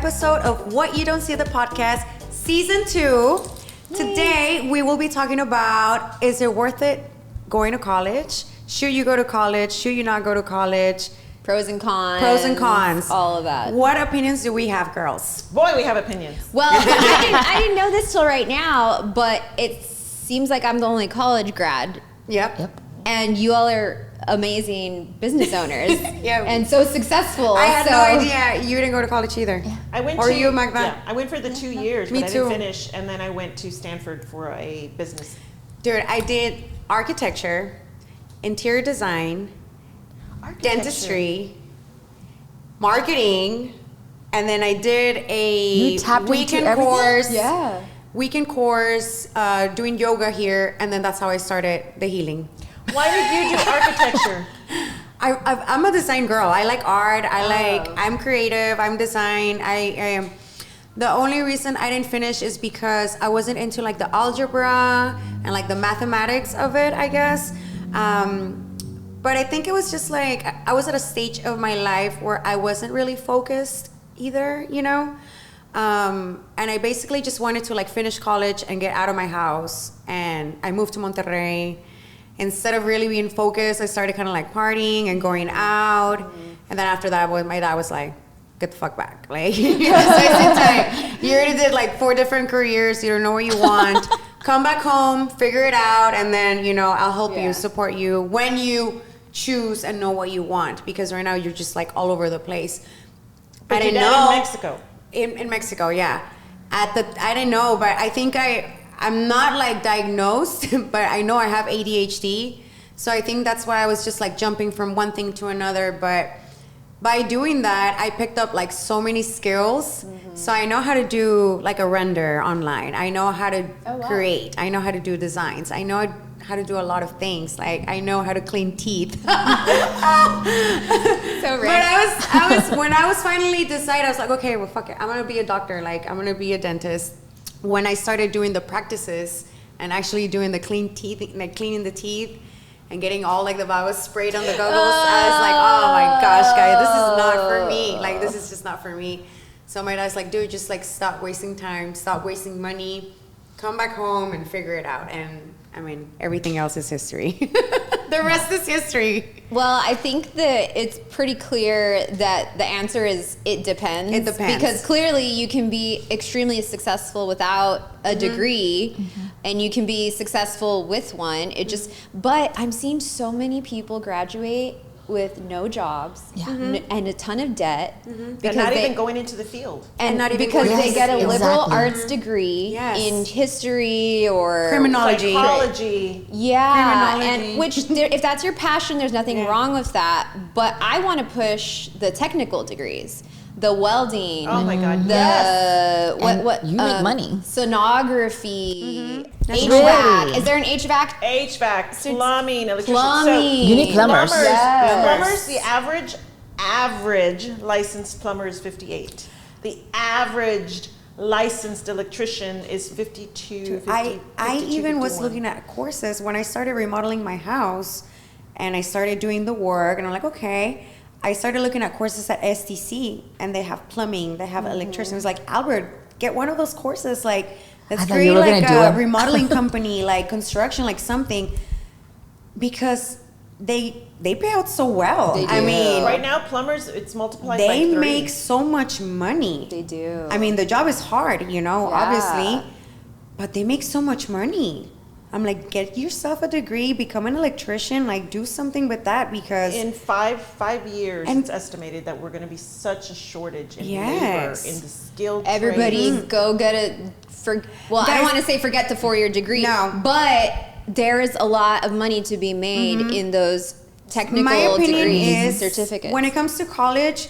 episode of What You Don't See the Podcast, Season 2. Today, we will be talking about, is it worth it going to college? Should you go to college? Should you not go to college? Pros and cons. Pros and cons. All of that. What opinions do we have, girls? Boy, we have opinions. Well, I didn't know this till right now, but it seems like I'm the only college grad. Yep. And you all are amazing business owners. Yeah. And so successful. I had no idea you didn't go to college either. Yeah. I went or to, you, Magda? Yeah, I went for the 2 years, Me but I too. didn't finish. And then I went to Stanford for a business. Dude, I did architecture, interior design, dentistry, marketing, and then I did a weekend course. Yeah. Weekend course, doing yoga here, and then that's how I started the healing. Why did you do architecture? I'm a design girl. I like art. I'm creative. I'm design. I am. The only reason I didn't finish is because I wasn't into like the algebra and like the mathematics of it, I guess. But I think it was just like, I was at a stage of my life where I wasn't really focused either, you know? And I basically just wanted to like finish college and get out of my house. And I moved to Monterrey. Instead of really being focused, I started kind of like partying and going out. And then after that, my dad was like, get the fuck back. Like, you already did like 4 different careers. You don't know what you want. Come back home, figure it out. And then, you know, I'll help you, support you when you choose and know what you want. Because right now you're just like all over the place. But I didn't your dad know. in Mexico. In Mexico, yeah. I didn't know, but I think I'm not like diagnosed, but I know I have ADHD. So I think that's why I was just like jumping from one thing to another. But by doing that, I picked up like so many skills. So I know how to do like a render online. I know how to create. I know how to do designs. I know how to do a lot of things. Like I know how to clean teeth. So But I was when I was finally decided, I was like, okay, well, fuck it. I'm gonna be a doctor. Like I'm gonna be a dentist. When I started doing the practices and actually doing the clean teeth, like cleaning the teeth and getting all like the babas sprayed on the goggles, I was like, oh my gosh, guys, this is not for me. Like this is just not for me. So my dad's like, dude, just like stop wasting time, stop wasting money, come back home and figure it out. And I mean, everything else is history. The rest is history. Well, I think that it's pretty clear that the answer is it depends. It depends. Because clearly you can be extremely successful without a degree and you can be successful with one. It just, but I'm seeing so many people graduate with no jobs and a ton of debt Because not even going into the field. and not even because going they to get a the liberal Exactly. arts degree in history or Criminology. Psychology. yeah, Criminology. and which if that's your passion, there's nothing wrong with that. But I want to push the technical degrees, the welding. Oh my God, The yes. what you make money. sonography, HVAC. Really? Is there an HVAC? HVAC, plumbing, electrician. Plumbing. You need plumbers. Plumbers, Yes. plumbers, the average licensed plumber is 58. The average licensed electrician is 52, 50, I 52, even was 51. looking at courses when I started remodeling my house and I started doing the work and I'm like, okay. I started looking at courses at STC and they have plumbing, they have electrician. It was like, Albert, get one of those courses. Like, let's I thought create you were like gonna do a it. remodeling company, like construction, like something. Because they pay out so well. They I do. mean, Right now, plumbers, it's multiplied by they 3. make so much money. They do. I mean, the job is hard, you know, Yeah. obviously, but they make so much money. I'm like, get yourself a degree, become an electrician, like do something with that because In five years, And- it's estimated that we're going to be such a shortage in labor, Yes. in the skilled Everybody trades. go get a well, I Guys- don't want to say forget the 4-year degree. No. But there is a lot of money to be made in those technical my opinion degrees and is certificates. when it comes to college,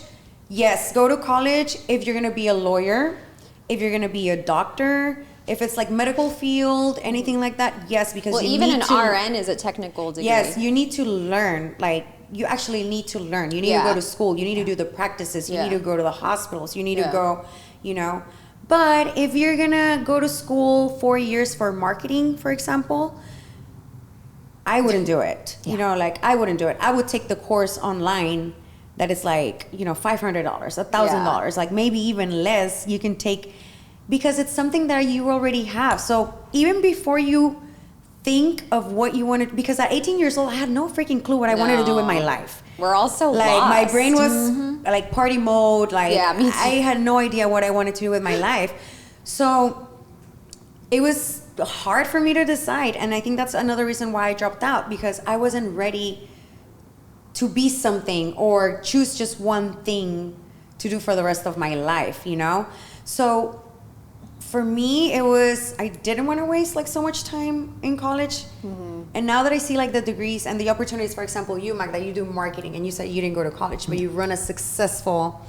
yes, go to college if you're going to be a lawyer, if you're going to be a doctor, if it's like medical field, anything like that, yes, because well, you even need an to, RN is a technical degree. Yes, you need to learn. Like, you actually need to learn. You need to Yeah. go to school. You need to do the practices. You Yeah. need to go to the hospitals. You need to Yeah. go, you know. But if you're gonna go to school 4 years for marketing, for example, I wouldn't do it. You know, like I wouldn't do it. I would take the course online that it's like, you know, $500, $1,000, like maybe even less, you can take, because it's something that you already have. So even before you think of what you wanted, because at 18 years old, I had no freaking clue what I wanted to do with my life. We're all so like lost. my brain was like party mode. Like me too. I had no idea what I wanted to do with my life. So it was hard for me to decide. And I think that's another reason why I dropped out, because I wasn't ready to be something or choose just one thing to do for the rest of my life, you know? So for me, it was, I didn't want to waste like so much time in college. And now that I see like the degrees and the opportunities, for example, you, Magda, you do marketing, and you said you didn't go to college, but you run a successful,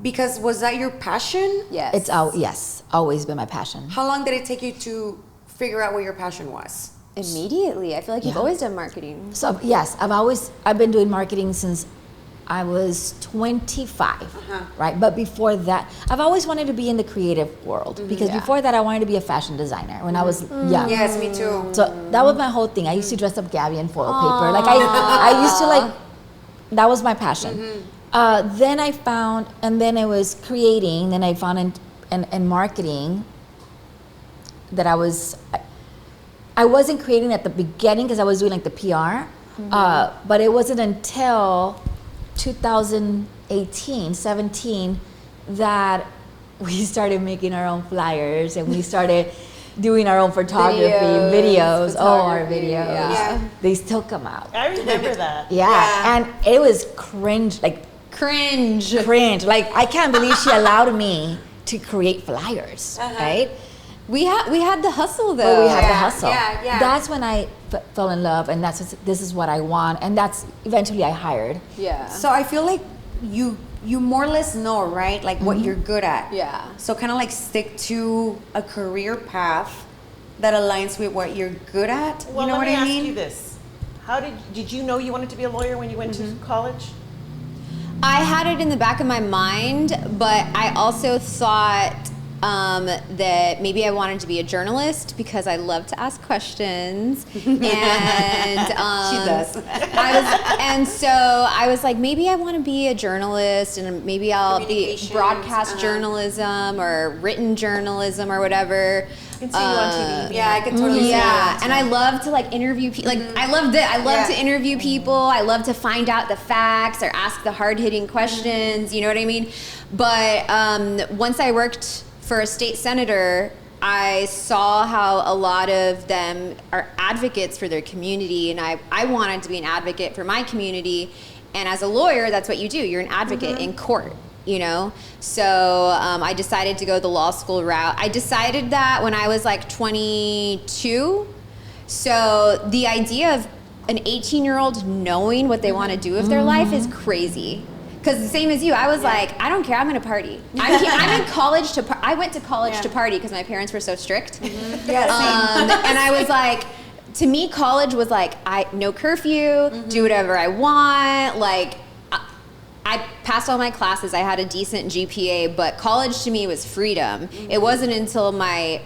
because was that your passion? Yes. It's yes, always been my passion. How long did it take you to figure out what your passion was? Immediately. I feel like you've always done marketing. So yes, I've been doing marketing since I was 25, right? But before that, I've always wanted to be in the creative world, because before that, I wanted to be a fashion designer when I was young. Yes, me too. So that was my whole thing. I used to dress up Gabby in foil paper. Like I used to like, that was my passion. Then I found, and then I was creating, then I found in marketing that I wasn't creating at the beginning because I was doing like the PR, but it wasn't until 2018, 17 that we started making our own flyers, and we started doing our own photography, videos. Our videos. Yeah. They still come out. I remember that. Yeah. And it was cringe. Like Cringe. Like I can't believe she allowed me to create flyers, right? We had the hustle though. But we had the hustle. Yeah. That's when I fell in love, and this is what I want, and that's eventually I hired. Yeah. So I feel like you more or less know, right? Like what you're good at. Yeah. So kind of like stick to a career path that aligns with what you're good at. Well, you know let what me I ask mean? you this: How did you know you wanted to be a lawyer when you went to college? I had it in the back of my mind, but I also thought that maybe I wanted to be a journalist because I love to ask questions, and She does. and so I was like, maybe I want to be a journalist, and maybe I'll be Communications, broadcast journalism or written journalism or whatever. I can see you on TV. Yeah, I could totally see Yeah, that. and I love to like interview people. Like I loved it. I love to Yeah. interview people. I love to find out the facts or ask the hard-hitting questions. You know what I mean? But once I worked for a state senator, I saw how a lot of them are advocates for their community, and I wanted to be an advocate for my community. And as a lawyer, that's what you do. You're an advocate in court. You know, so I decided to go the law school route. I decided that when I was like 22. So the idea of an 18-year-old knowing what they want to do with their life is crazy. Because the same as you, I was like, I don't care, I'm going to party. I'm in college I went to college to party because my parents were so strict. Yeah, same. And I was like, to me, college was like, no curfew, do whatever I want, like, I passed all my classes. I had a decent GPA, but college to me was freedom. It wasn't until I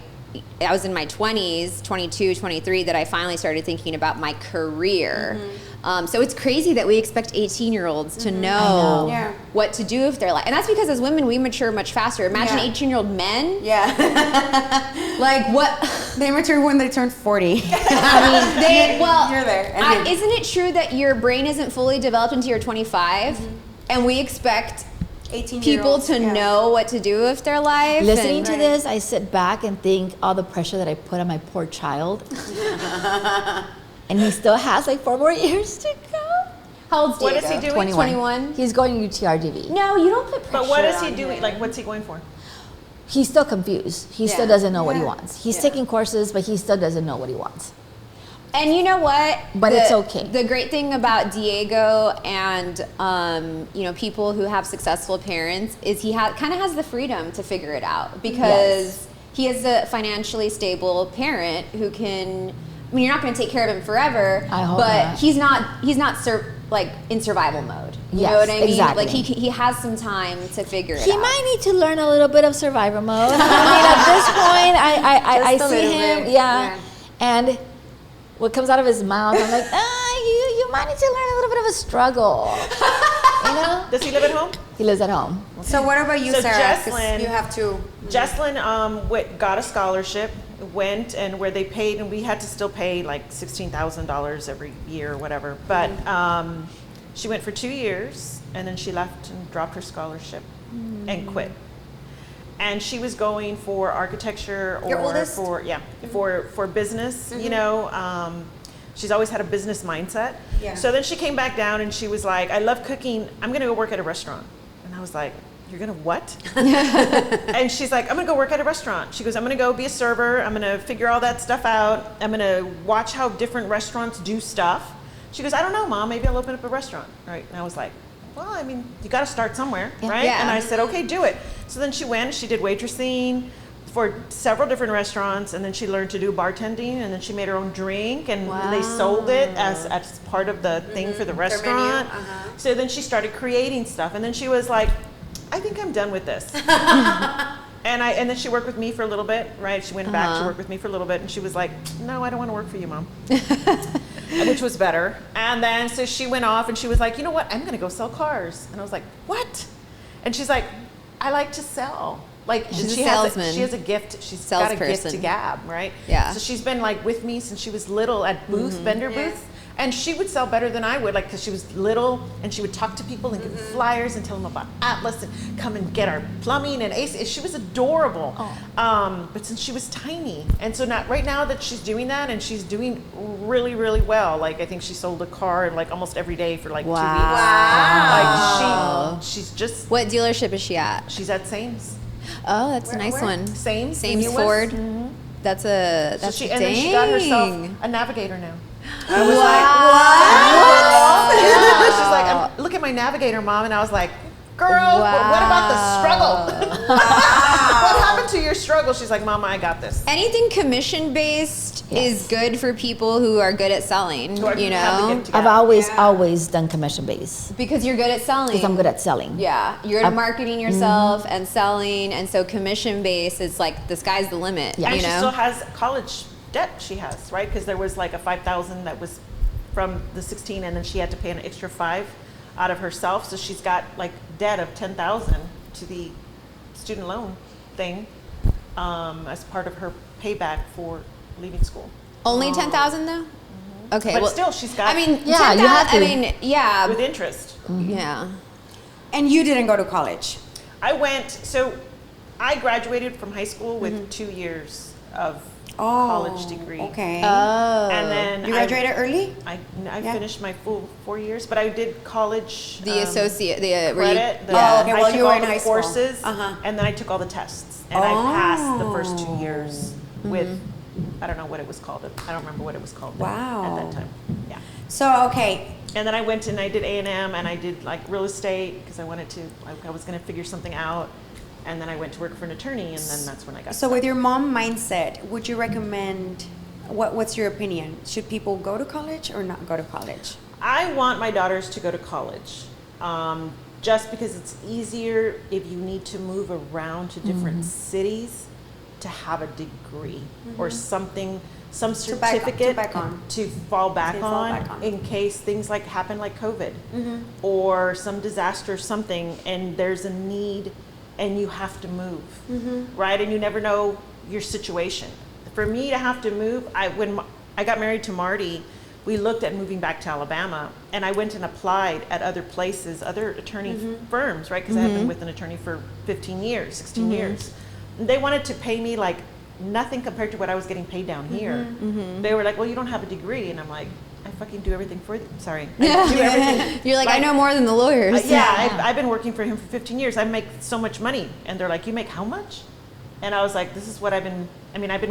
was in my 20s, 22, 23, that I finally started thinking about my career. So it's crazy that we expect 18-year-olds to know what to do with their life. And that's because as women, we mature much faster. Imagine 18-year-old men. Yeah. Like what? They mature when they turn 40. I mean, you're there. Isn't it true that your brain isn't fully developed until you're 25? And we expect 18 people to know what to do with their life. Listening to this, I sit back and think all the pressure that I put on my poor child. And he still has like 4 more years to go. How old's Diego? What is he doing? 21. He's going to UTRGV. No, you don't put pressure. But what is he on doing? him. Like, what's he going for? He's still confused. He still doesn't know what he wants. He's taking courses, but he still doesn't know what he wants. And you know what? But it's okay. The great thing about Diego and people who have successful parents is he kind of has the freedom to figure it out, because he is a financially stable parent who can. I mean, you're not going to take care of him forever, I hope but not. he's not like in survival mode. You know what I mean? Exactly. Like he has some time to figure it out. He might need to learn a little bit of survivor mode. I mean, at this point, I Just a see little him, bit, and what comes out of his mouth, I'm like, you might need to learn a little bit of a struggle. You know? Does he live at home? He lives at home. So what about you, So Sarah? 'Cause Jesslyn- you have to. Jesslyn got a scholarship, went, and where they paid, and we had to still pay like $16,000 every year or whatever. But she went for 2 years, and then she left and dropped her scholarship and quit. And she was going for architecture Your or oldest? for business. You know, she's always had a business mindset. Yeah. So then she came back down, and she was like, "I love cooking. I'm going to go work at a restaurant." And I was like, "You're gonna what?" And she's like, "I'm gonna go work at a restaurant." She goes, "I'm gonna go be a server. I'm gonna figure all that stuff out. I'm gonna watch how different restaurants do stuff." She goes, "I don't know, Mom. Maybe I'll open up a restaurant." Right? And I was like, "Well, I mean, you got to start somewhere, right?" Yeah. And I said, "Okay, do it." So then she went. She did waitressing for several different restaurants, and then she learned to do bartending, and then she made her own drink, and they sold it as part of the thing for the restaurant. So then she started creating stuff, and then she was like, "I think I'm done with this." And then she worked with me for a little bit, right? She went back to work with me for a little bit, and she was like, "No, I don't want to work for you, Mom." Which was better. And then so she went off, and she was like, "You know what? I'm going to go sell cars." And I was like, "What?" And she's like, "I like to sell." Like She's a she salesman. she has a gift. She's got a gift to Salesperson. gab, right? Yeah. So she's been like with me since she was little at vendor booths. And she would sell better than I would, like, because she was little, and she would talk to people and give them flyers and tell them about Atlas and come and get our plumbing and AC. She was adorable. But since she was tiny, and so right now that she's doing that, and she's doing really, really well. Like, I think she sold a car like almost every day for like 2 weeks. Like she's just. What dealership is she at? She's at Sames. Oh, that's a nice one. Sames. Sames the newest. Ford. That's a So that's and then she got herself a Navigator now. I was like, what? She's like, look at my Navigator, Mom. And I was like, girl, but what about the struggle? What happened to your struggle? She's like, Mama, I got this. Anything commission based is good for people who are good at selling, So I you have the know? gift to I've gab. always done commission based Because you're good at selling. because I'm good at selling. Yeah, you're good at marketing yourself and selling, and so commission based is like the sky's the limit. Yeah. You And she know? still has college debt she has, right? Because there was like a $5,000 that was from the 16, and then she had to pay an extra $5,000 out of herself. So she's got like debt of $10,000 to the student loan thing as part of her payback for leaving school. Only 10,000 though. Okay, But well, still, she's got I mean, Yeah, you have to. I mean, yeah, with interest. yeah. And you didn't go to college. I went, so I graduated from high school with 2 years of college degree. Okay. Oh, And then you graduated early? I Yeah. finished my full 4 years, but I did college. the associate, the where you- Credit. Oh, okay, I while took you were all in the high school. courses, Uh-huh. and then I took all the tests, and I passed the first 2 years with, I don't know what it was called. I don't remember what it was called Wow. at that time. Yeah. So, okay. And then I went and I did A&M, and I did like real estate because I wanted to. I was going to figure something out, and then I went to work for an attorney, and then that's when I got. So with your mom mindset, would you recommend, what's your opinion? Should people go to college or not go to college? I want my daughters to go to college, just because it's easier if you need to move around to different cities to have a degree or something, some certificate to fall back on in case things like happen like COVID or some disaster or something, and there's a need and you have to move, right? And you never know your situation. For me to have to move, when I got married to Marty, we looked at moving back to Alabama, and I went and applied at other places, other attorney firms, right? Because I had been with an attorney for 15 years, 16 years. And they wanted to pay me like nothing compared to what I was getting paid down here. They were like, well, you don't have a degree. And I'm like, I fucking do everything for them. Sorry. I do everything. You're like, I know more than the lawyers. I've been working for him for 15 years. I make so much money. And they're like, you make how much? And I was like, this is what I've been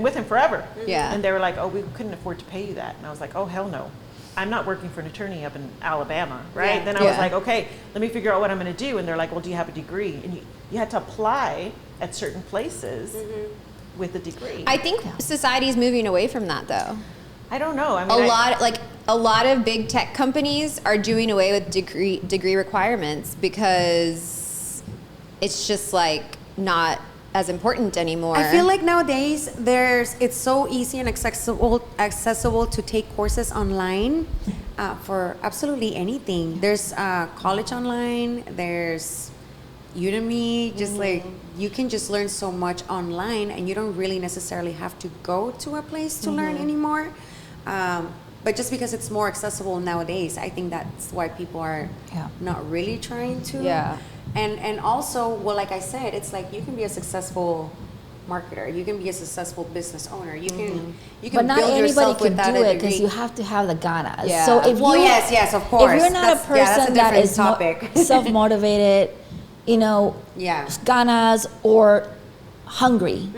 with him forever. Yeah. And they were like, oh, we couldn't afford to pay you that. And I was like, oh, hell no. I'm not working for an attorney up in Alabama, right? Yeah. Then I was like, okay, let me figure out what I'm going to do. And they're like, well, do you have a degree? And you had to apply at certain places with a degree. I think society's moving away from that though. I don't know. I mean, A lot of big tech companies are doing away with degree requirements because it's just like not as important anymore. I feel like nowadays it's so easy and accessible to take courses online for absolutely anything. There's college online. There's Udemy. Just like you can just learn so much online, and you don't really necessarily have to go to a place to learn anymore. But just because it's more accessible nowadays, I think that's why people are not really trying to. Yeah. And also, well, like I said, it's like you can be a successful marketer. You can be a successful business owner. You can But not build anybody yourself can without do a it because degree. you have to have the ganas. Yeah. So if Well, you, yes, of course. if you're not That's- a yeah, that's a person that different is topic. self-motivated, you know, Yeah. ganas or hungry,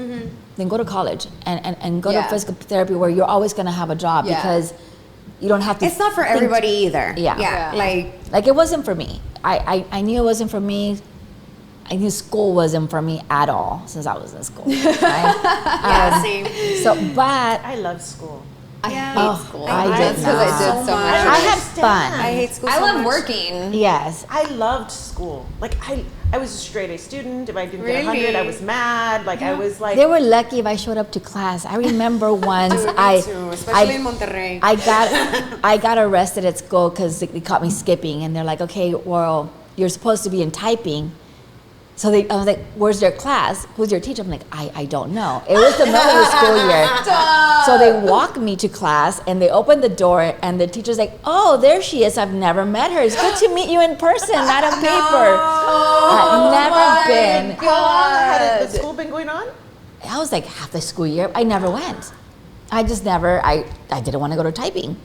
then go to college and go to Yeah. physical therapy where you're always going to have a job Yeah. because you don't have to. It's not for think- everybody either. Yeah. Yeah. Yeah. Like it wasn't for me. I knew it wasn't for me. I knew school wasn't for me at all since I was in school. Right? Yeah, same. So, but I love school. I Yeah. hate Oh, school. I That's did because I not. did so So much. much. I had understand. fun. I hate school. I so love much. working. Yes. I loved school. Like I was a straight A student. If I didn't get 100, I Really? was mad. Like I was like, They were lucky if I showed up to class. I remember once Me I, too, especially in Monterrey. I got arrested at school because they caught me skipping, and they're like, "Okay, well, you're supposed to be in typing." So I was like, "Where's your class? Who's your teacher?" I'm like, "I don't know." It was the middle of the school year, so they walked me to class, and they opened the door, and the teacher's like, "Oh, there she is. I've never met her. It's good to meet you in person, not on paper." I've never been. how long had the school been going on? I was like half the school year. I never went. I just never. I didn't want to go to typing.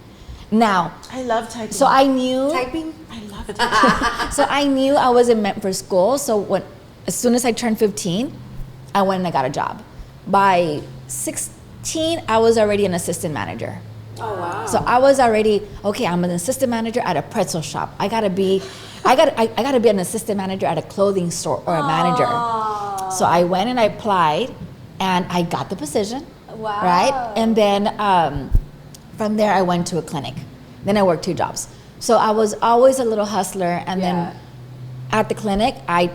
Now, I love typing. so I knew. Typing? I love typing. So I knew I wasn't meant for school. So as soon as I turned 15, I went and I got a job. By 16, I was already an assistant manager. Oh, wow. So I was already okay. I'm an assistant manager at a pretzel shop. I gotta be an assistant manager at a clothing store or a manager. So I went and I applied, and I got the position. Wow. Right, and then from there I went to a clinic. Then I worked 2 jobs. So I was always a little hustler, and Yeah. then at the clinic I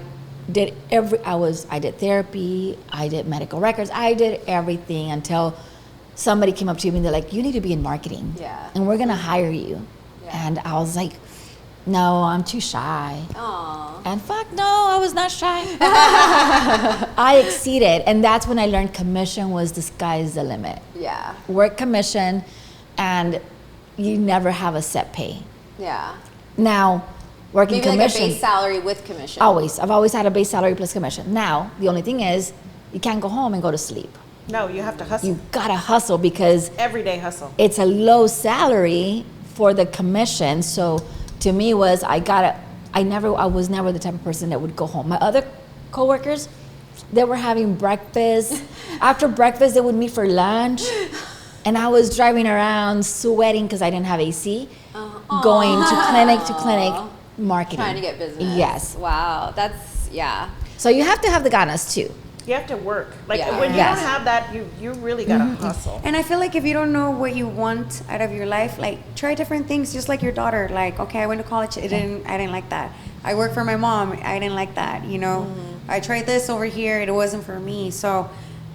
did therapy, I did medical records, I did everything until somebody came up to me and they're like, "You need to be in marketing, Yeah. and we're gonna hire you." Yeah. And I was like, "No, I'm too shy." Aw. And fuck no, I was not shy. I exceeded, and that's when I learned commission was the sky's the limit. Yeah. Work commission, and you never have a set pay. Yeah. Now, working Maybe like a commission, base salary with commission. I've always had a base salary plus commission. Now, the only thing is, you can't go home and go to sleep. No, you have to hustle. You gotta hustle because Everyday hustle. it's a low salary for the commission. So to me I was never the type of person that would go home. My other coworkers, they were having breakfast. After breakfast, they would meet for lunch. And I was driving around sweating because I didn't have AC, going to clinic, marketing. Trying to get business. Yes. Wow. That's, yeah. So you have to have the ganas too. You have to work. Like Yeah. when you Yes. don't have that, you really gotta hustle. And I feel like if you don't know what you want out of your life, like try different things, just like your daughter. Like, okay, I went to college, I didn't like that. I worked for my mom, I didn't like that. You know, I tried this over here, it wasn't for me. So,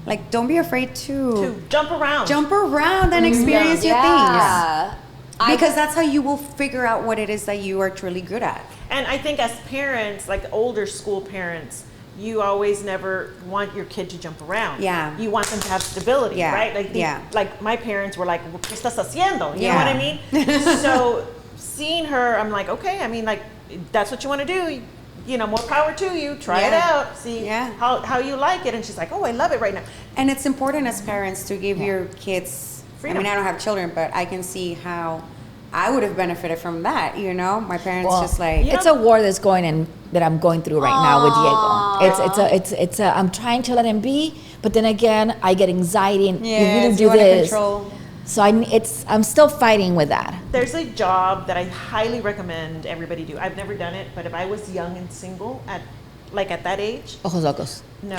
like, don't be afraid To jump around. jump around and experience your Yeah. things, because that's how you will figure out what it is that you are truly good at. And I think as parents, like older school parents, you always never want your kid to jump around. Yeah. You want them to have stability, Yeah. right? Like like my parents were like, "¿Qué estás haciendo?" You know Yeah. what I mean? So seeing her, I'm like, okay, I mean, like that's what you want to do. You know, more power to you. Try it Yeah. out. See Yeah. how you like it. And she's like, oh, I love it right now. And it's important as parents to give your kids Freedom. I mean, I don't have children, but I can see how I would have benefited from that, you know? My parents Well, just like Yeah. It's a war that's going in that I'm going through right now with Diego. It's a I'm trying to let him be, but then again I get anxiety and you Yes, really do you wanna this. control. So I'm still fighing with that. There's a job that I highly recommend everybody do. I've never done it, but if I was young and single at that age, Ojos locos. no.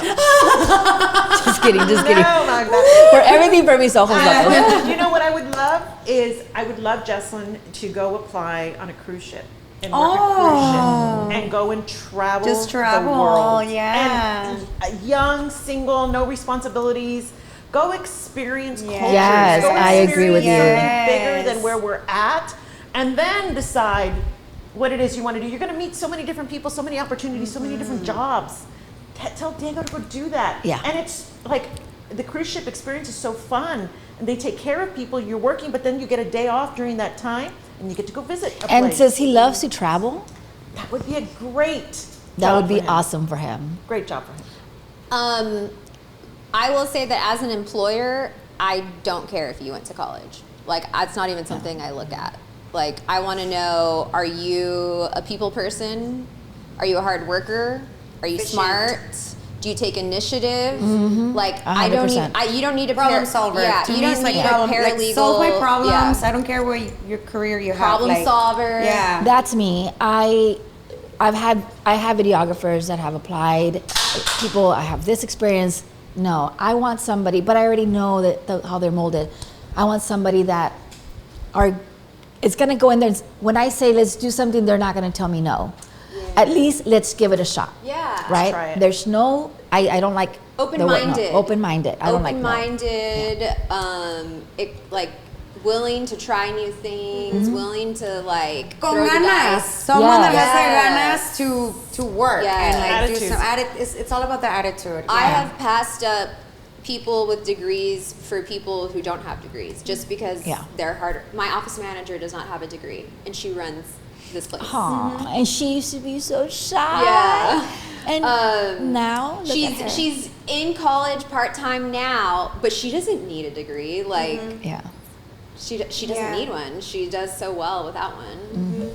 Just kidding, just kidding. No, Magda. For everything for me is ojos locos. You know what I would love is I would love Jesslyn to go apply on a cruise ship and work a cruise ship and go and travel Just travel, the world. yeah. And young, single, no responsibilities. Go experience cultures. Yes, Go I agree with you. experience something bigger than where we're at. and then decide what it is you want to do. You're going to meet so many different people, so many opportunities, so many different jobs. Tell Diego to go do that. Yeah. And it's like the cruise ship experience is so fun, and they take care of people. You're working, but then you get a day off during that time, and you get to go visit a And place. since he loves to travel, That would be a great that job would be for him. awesome for him. Great job for him. I will say that as an employer, I don't care if you went to college. Like, that's not even something I look at. Like, I want to know, are you a people person? Are you a hard worker? Are you Efficient. smart? Do you take initiative? Mm-hmm. Like, I don't need, 100%. you don't need a Problem solver. Yeah, To you me, don't it's like need problem, a paralegal. like solve my problems. Yeah. I don't care what your career you have. Problem like, solver. Yeah. That's me. I have videographers that have applied. People, I have this experience. No, I want somebody, but I already know how they're molded. I want somebody that it's gonna go in there. When I say let's do something, they're not gonna tell me no. At least let's give it a shot. Yeah. Right? Try it. There's no. I don't like the word no. Open-minded. Open-minded. I don't like no. Open-minded, like willing to try new things, willing to like Con throw the ganas. dice. Someone that has Yes. the ganas to work Yes. and like do Attitude. some it's all about the attitude. I Yeah. have passed up people with degrees for people who don't have degrees just because Yeah. they're harder. My office manager does not have a degree and she runs this place. Aw, and she used to be so shy. Yeah. And now look at her. She's in college part-time now, but she doesn't need a degree. Like Yeah. she doesn't Yeah. need one. She does so well without one.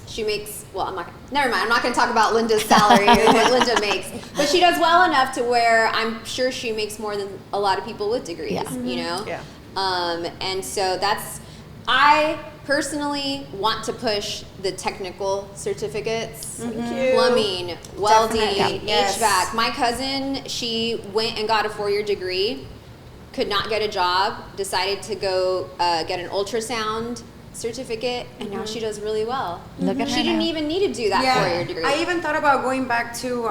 She makes, well, never mind. I'm not going to talk about Linda's salary or what Linda makes, but she does well enough to where I'm sure she makes more than a lot of people with degrees, Yeah. you know? Yeah. And so I personally want to push the technical certificates, plumbing, welding, Definitely. Yes. HVAC. My cousin, she went and got a 4-year degree, could not get a job, decided to go get an ultrasound certificate, and now she does really well. Look at She her didn't now. even need to do that 4-year degree. I even thought about going back to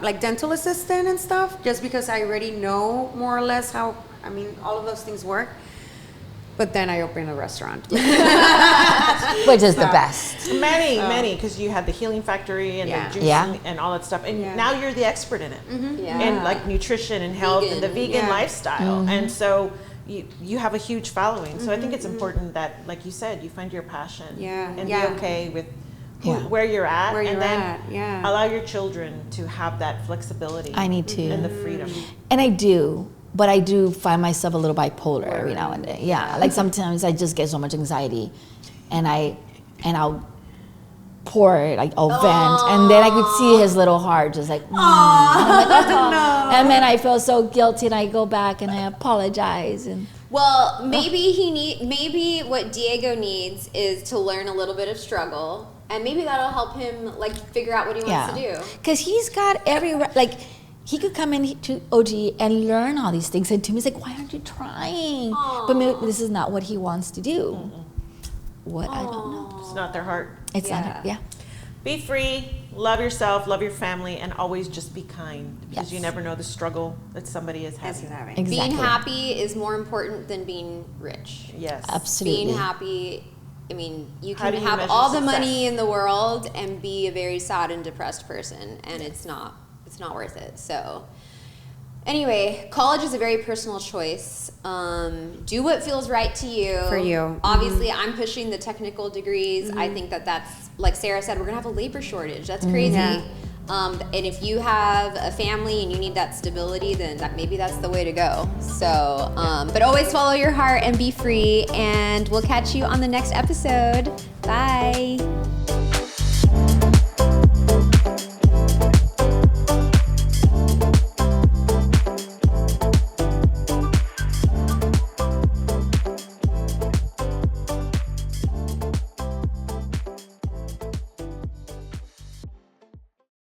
like dental assistant and stuff, just because I already know more or less how all of those things work. But then I opened a restaurant. Which is the best. Many, because you had the healing factory and Yeah. the juicing Yeah. and all that stuff, and Yeah. now you're the expert in it, Yeah. and like nutrition and health and the vegan Yeah. lifestyle, and so you have a huge following. So I think it's important that, like you said, you find your passion, Yeah. and Yeah. be okay with Yeah. where you're at, Where and you're then at, yeah. allow your children to have that flexibility. I need to. and the freedom. And I do, but I do find myself a little bipolar every now and then. Yeah, like sometimes I just get so much anxiety, and I'll pour it, like I'll vent, and then I could see his little heart just like, And I'm like, "Oh." And then I feel so guilty, and I go back and I apologize, and Well, maybe what Diego needs is to learn a little bit of struggle, and maybe that'll help him like figure out what he wants to do. because he's got like. He could come into OG and learn all these things, and to me, he's like, "Why aren't you trying?" But maybe this is not what he wants to do. What I don't know. It's not their heart. It's Yeah. not. Yeah. Be free, love yourself, love your family, and always just be kind, because you Yes. never know the struggle that somebody is As having. he's having. Exactly. Being happy is more important than being rich. Yes. Absolutely. Being happy, I mean, you How can do you have measure all the success? money in the world and be a very sad and depressed person, and it's not worth it. So anyway, college is a very personal choice. Do what feels right to you. For you. Obviously, I'm pushing the technical degrees. I think that's, like Sarah said, we're gonna have a labor shortage. That's crazy. Yeah. And if you have a family and you need that stability, then maybe that's the way to go. So, but always follow your heart and be free. And we'll catch you on the next episode. Bye.